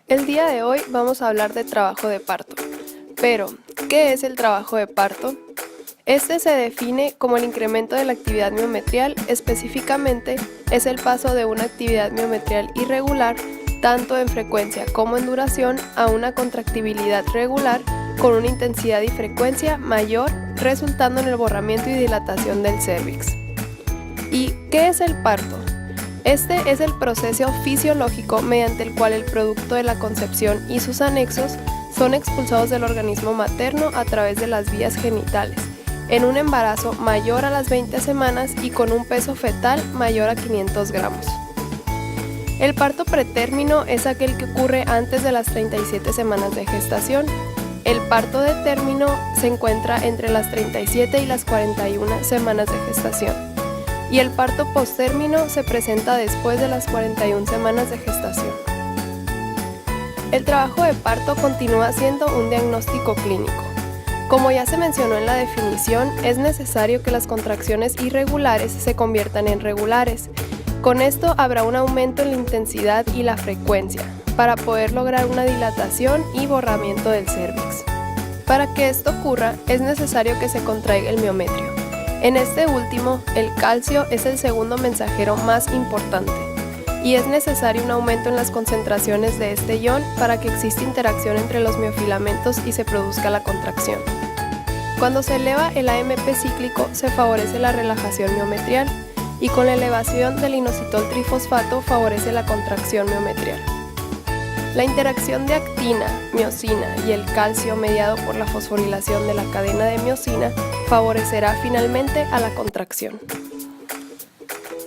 El día de hoy vamos a hablar de trabajo de parto. Pero, ¿qué es el trabajo de parto? Este se define como el incremento de la actividad miometrial, específicamente es el paso de una actividad miometrial irregular, tanto en frecuencia como en duración, a una contractibilidad regular con una intensidad y frecuencia mayor, resultando en el borramiento y dilatación del cérvix. ¿Y qué es el parto? Este es el proceso fisiológico mediante el cual el producto de la concepción y sus anexos son expulsados del organismo materno a través de las vías genitales, en un embarazo mayor a las 20 semanas y con un peso fetal mayor a 500 gramos. El parto pretérmino es aquel que ocurre antes de las 37 semanas de gestación. El parto de término se encuentra entre las 37 y las 41 semanas de gestación. Y el parto postérmino se presenta después de las 41 semanas de gestación. El trabajo de parto continúa siendo un diagnóstico clínico. Como ya se mencionó en la definición, es necesario que las contracciones irregulares se conviertan en regulares. Con esto habrá un aumento en la intensidad y la frecuencia, para poder lograr una dilatación y borramiento del cérvix. Para que esto ocurra, es necesario que se contraiga el miometrio. En este último, el calcio es el segundo mensajero más importante y es necesario un aumento en las concentraciones de este ion para que exista interacción entre los miofilamentos y se produzca la contracción. Cuando se eleva el AMP cíclico, se favorece la relajación miometrial y con la elevación del inositol trifosfato favorece la contracción miometrial. La interacción de actina, miosina y el calcio mediado por la fosforilación de la cadena de miosina favorecerá finalmente a la contracción.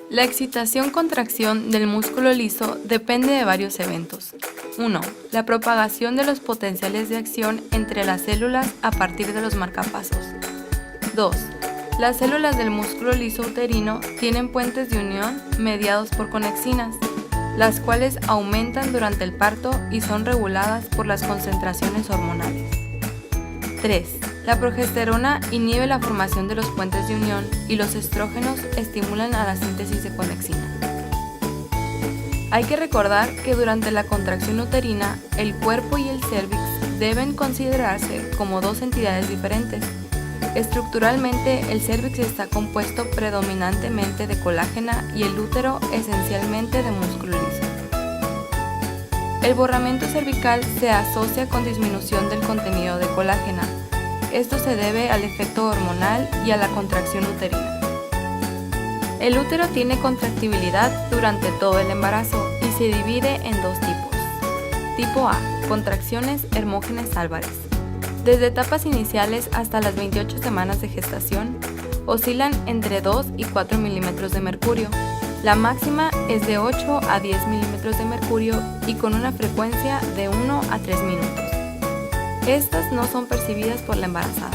La excitación-contracción del músculo liso depende de varios eventos. 1. La propagación de los potenciales de acción entre las células a partir de los marcapasos. 2. Las células del músculo liso uterino tienen puentes de unión mediados por conexinas, las cuales aumentan durante el parto y son reguladas por las concentraciones hormonales. 3. La progesterona inhibe la formación de los puentes de unión y los estrógenos estimulan a la síntesis de conexina. Hay que recordar que durante la contracción uterina, el cuerpo y el cérvix deben considerarse como dos entidades diferentes. Estructuralmente, el cérvix está compuesto predominantemente de colágena y el útero esencialmente de músculo liso. El borramiento cervical se asocia con disminución del contenido de colágena. Esto se debe al efecto hormonal y a la contracción uterina. El útero tiene contractibilidad durante todo el embarazo y se divide en dos tipos. Tipo A, contracciones Hermógenes Álvarez. Desde etapas iniciales hasta las 28 semanas de gestación, oscilan entre 2 y 4 milímetros de mercurio. La máxima es de 8 a 10 milímetros de mercurio y con una frecuencia de 1 a 3 minutos. Estas no son percibidas por la embarazada.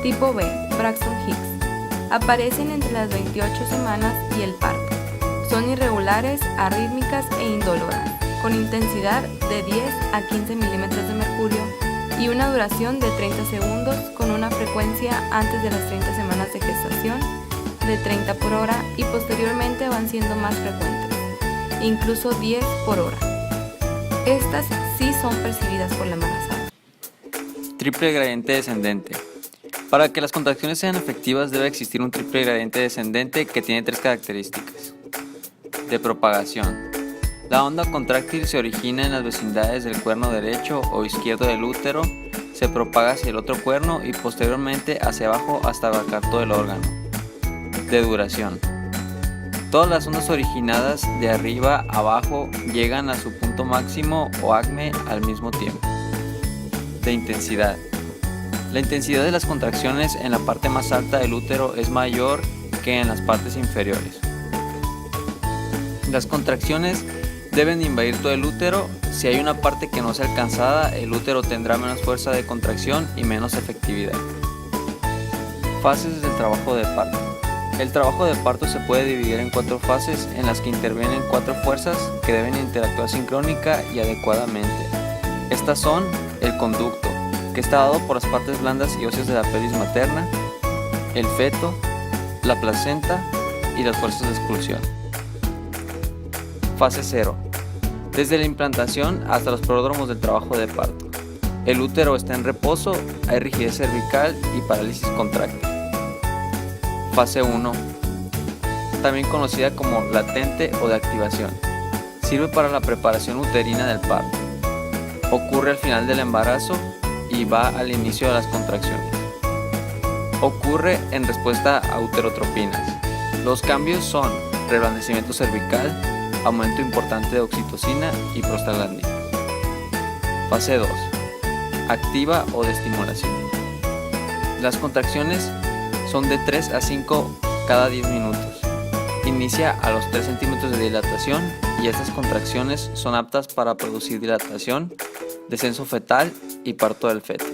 Tipo B, Braxton Hicks. Aparecen entre las 28 semanas y el parto. Son irregulares, arrítmicas e indoloras, con intensidad de 10 a 15 milímetros de mercurio y una duración de 30 segundos con una frecuencia antes de las 30 semanas de gestación de 30 por hora y posteriormente van siendo más frecuentes, incluso 10 por hora. Estas sí son percibidas por la embarazada. Triple gradiente descendente. Para que las contracciones sean efectivas debe existir un triple gradiente descendente que tiene tres características. De propagación. La onda contráctil se origina en las vecindades del cuerno derecho o izquierdo del útero, se propaga hacia el otro cuerno y posteriormente hacia abajo hasta abarcar todo el órgano. De duración. Todas las ondas originadas de arriba a abajo llegan a su punto máximo o acme al mismo tiempo. De intensidad. La intensidad de las contracciones en la parte más alta del útero es mayor que en las partes inferiores. Las contracciones deben invadir todo el útero. Si hay una parte que no sea alcanzada, el útero tendrá menos fuerza de contracción y menos efectividad. Fases del trabajo de parto. El trabajo de parto se puede dividir en 4 fases en las que intervienen 4 fuerzas que deben interactuar sincrónica y adecuadamente. Estas son el conducto, que está dado por las partes blandas y óseas de la pelvis materna, el feto, la placenta y las fuerzas de expulsión. Fase 0. desde la implantación hasta los pródromos del trabajo de parto. El útero está en reposo, hay rigidez cervical y parálisis contráctil. Fase 1, también conocida como latente o de activación. Sirve para la preparación uterina del parto. Ocurre al final del embarazo y va al inicio de las contracciones. Ocurre en respuesta a uterotropinas. Los cambios son reblandecimiento cervical, aumento importante de oxitocina y prostaglandina. Fase 2. Activa o de estimulación. Las contracciones son de 3 a 5 cada 10 minutos. Inicia a los 3 centímetros de dilatación y estas contracciones son aptas para producir dilatación, descenso fetal y parto del feto.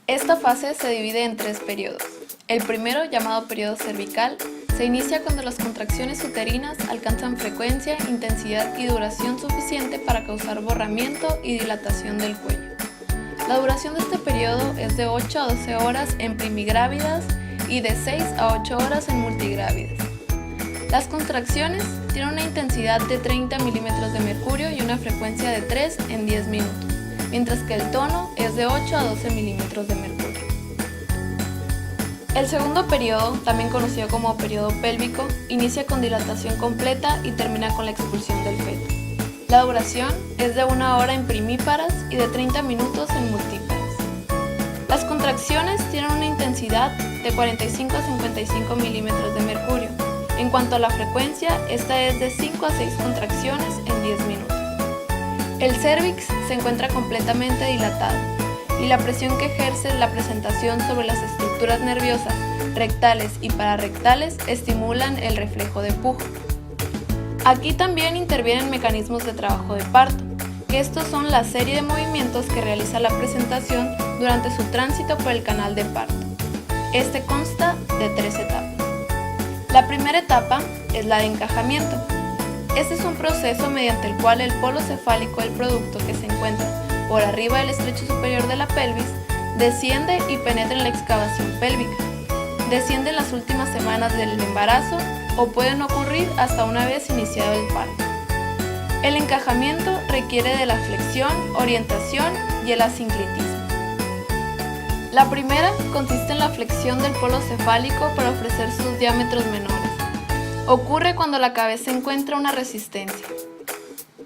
Esta fase se divide en 3 periodos. El primero, llamado periodo cervical, se inicia cuando las contracciones uterinas alcanzan frecuencia, intensidad y duración suficiente para causar borramiento y dilatación del cuello. La duración de este periodo es de 8 a 12 horas en primigrávidas y de 6 a 8 horas en multigrávidas. Las contracciones tienen una intensidad de 30 milímetros de mercurio y una frecuencia de 3 en 10 minutos, mientras que el tono es de 8 a 12 milímetros de mercurio. El segundo periodo, también conocido como periodo pélvico, inicia con dilatación completa y termina con la expulsión del feto. La duración es de 1 hora en primíparas y de 30 minutos en multíparas. Las contracciones tienen una intensidad de 45 a 55 milímetros de mercurio. En cuanto a la frecuencia, esta es de 5 a 6 contracciones en 10 minutos. El cérvix se encuentra completamente dilatado y la presión que ejerce la presentación sobre las estructuras nerviosas rectales y pararrectales estimulan el reflejo de pujo. Aquí también intervienen mecanismos de trabajo de parto, que estos son la serie de movimientos que realiza la presentación durante su tránsito por el canal de parto. Este consta de 3 etapas. La primera etapa es la de encajamiento. Este es un proceso mediante el cual el polo cefálico del producto, que se encuentra por arriba del estrecho superior de la pelvis, desciende y penetra en la excavación pélvica. Desciende en las últimas semanas del embarazo o pueden ocurrir hasta una vez iniciado el parto. El encajamiento requiere de la flexión, orientación y el asinclitismo. La primera consiste en la flexión del polo cefálico para ofrecer sus diámetros menores. Ocurre cuando la cabeza encuentra una resistencia.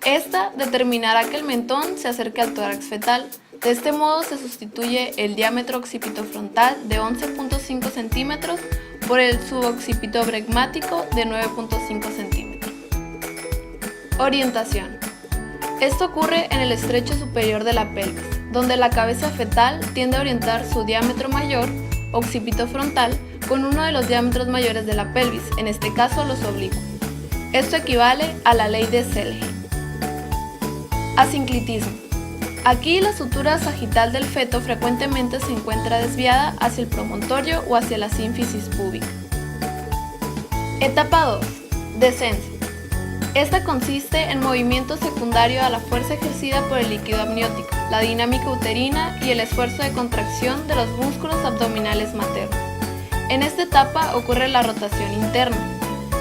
Esta determinará que el mentón se acerque al tórax fetal. De este modo se sustituye el diámetro occipitofrontal de 11.5 centímetros por el suboccipitobregmático de 9.5 centímetros. Orientación. Esto ocurre en el estrecho superior de la pelvis, donde la cabeza fetal tiende a orientar su diámetro mayor, occipitofrontal, con uno de los diámetros mayores de la pelvis, en este caso los oblicuos. Esto equivale a la ley de Selgin. Asinclitismo. Aquí la sutura sagital del feto frecuentemente se encuentra desviada hacia el promontorio o hacia la sínfisis púbica. Etapa 2. Descenso. Esta consiste en movimiento secundario a la fuerza ejercida por el líquido amniótico, la dinámica uterina y el esfuerzo de contracción de los músculos abdominales maternos. En esta etapa ocurre la rotación interna,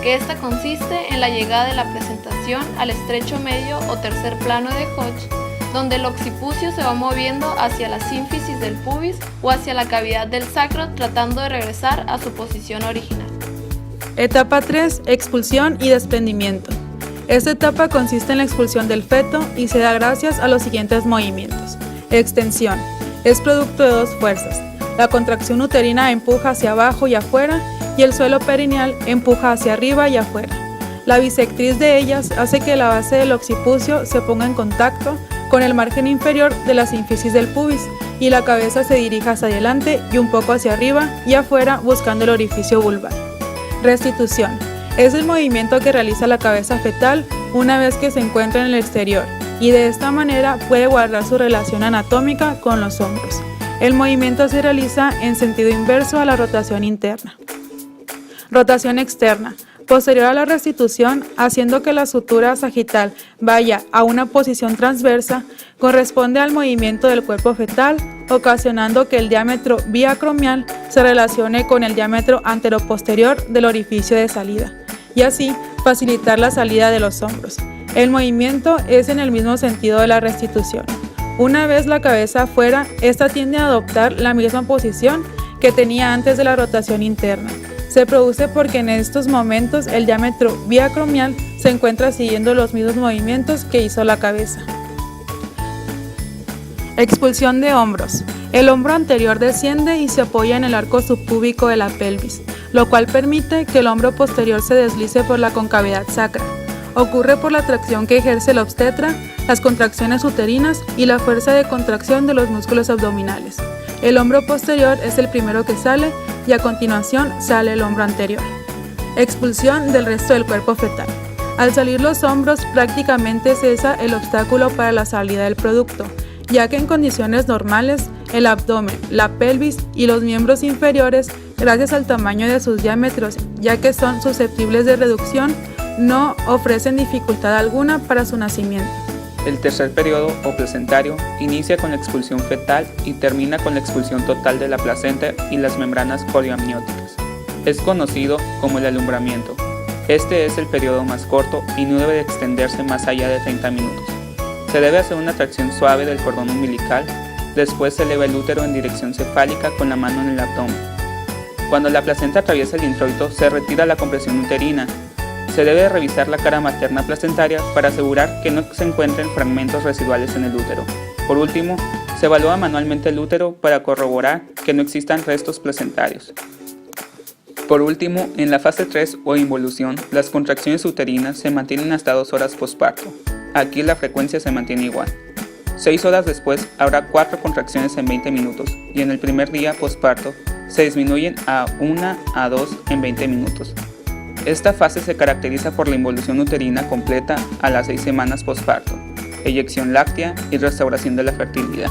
que esta consiste en la llegada de la presentación al estrecho medio o tercer plano de Hodge, donde el occipucio se va moviendo hacia la sínfisis del pubis o hacia la cavidad del sacro, tratando de regresar a su posición original. Etapa 3. Expulsión y desprendimiento. Esta etapa consiste en la expulsión del feto y se da gracias a los siguientes movimientos. Extensión. Es producto de dos fuerzas. La contracción uterina empuja hacia abajo y afuera y el suelo perineal empuja hacia arriba y afuera. La bisectriz de ellas hace que la base del occipucio se ponga en contacto con el margen inferior de la sínfisis del pubis y la cabeza se dirija hacia adelante y un poco hacia arriba y afuera buscando el orificio vulvar. Restitución. Es el movimiento que realiza la cabeza fetal una vez que se encuentra en el exterior y de esta manera puede guardar su relación anatómica con los hombros. El movimiento se realiza en sentido inverso a la rotación interna. Rotación externa. Posterior a la restitución, haciendo que la sutura sagital vaya a una posición transversa, corresponde al movimiento del cuerpo fetal, ocasionando que el diámetro biacromial se relacione con el diámetro anteroposterior del orificio de salida, y así facilitar la salida de los hombros. El movimiento es en el mismo sentido de la restitución. Una vez la cabeza afuera, esta tiende a adoptar la misma posición que tenía antes de la rotación interna. Se produce porque en estos momentos el diámetro biacromial se encuentra siguiendo los mismos movimientos que hizo la cabeza. Expulsión de hombros. El hombro anterior desciende y se apoya en el arco subpúbico de la pelvis, lo cual permite que el hombro posterior se deslice por la concavidad sacra. Ocurre por la tracción que ejerce el obstetra, las contracciones uterinas y la fuerza de contracción de los músculos abdominales. El hombro posterior es el primero que sale y a continuación sale el hombro anterior. Expulsión del resto del cuerpo fetal. Al salir los hombros prácticamente cesa el obstáculo para la salida del producto, ya que en condiciones normales el abdomen, la pelvis y los miembros inferiores, gracias al tamaño de sus diámetros, ya que son susceptibles de reducción, no ofrecen dificultad alguna para su nacimiento. El tercer periodo o placentario inicia con la expulsión fetal y termina con la expulsión total de la placenta y las membranas corioamnióticas. Es conocido como el alumbramiento. Este es el periodo más corto y no debe de extenderse más allá de 30 minutos. Se debe hacer una tracción suave del cordón umbilical, después se eleva el útero en dirección cefálica con la mano en el abdomen. Cuando la placenta atraviesa el introito, se retira la compresión uterina. Se debe revisar la cara materna placentaria para asegurar que no se encuentren fragmentos residuales en el útero. Por último, se evalúa manualmente el útero para corroborar que no existan restos placentarios. Por último, en la fase 3 o involución, las contracciones uterinas se mantienen hasta 2 horas posparto. Aquí la frecuencia se mantiene igual. 6 horas después habrá 4 contracciones en 20 minutos y en el primer día posparto se disminuyen a 1 a 2 en 20 minutos. Esta fase se caracteriza por la involución uterina completa a las 6 semanas posparto, eyección láctea y restauración de la fertilidad.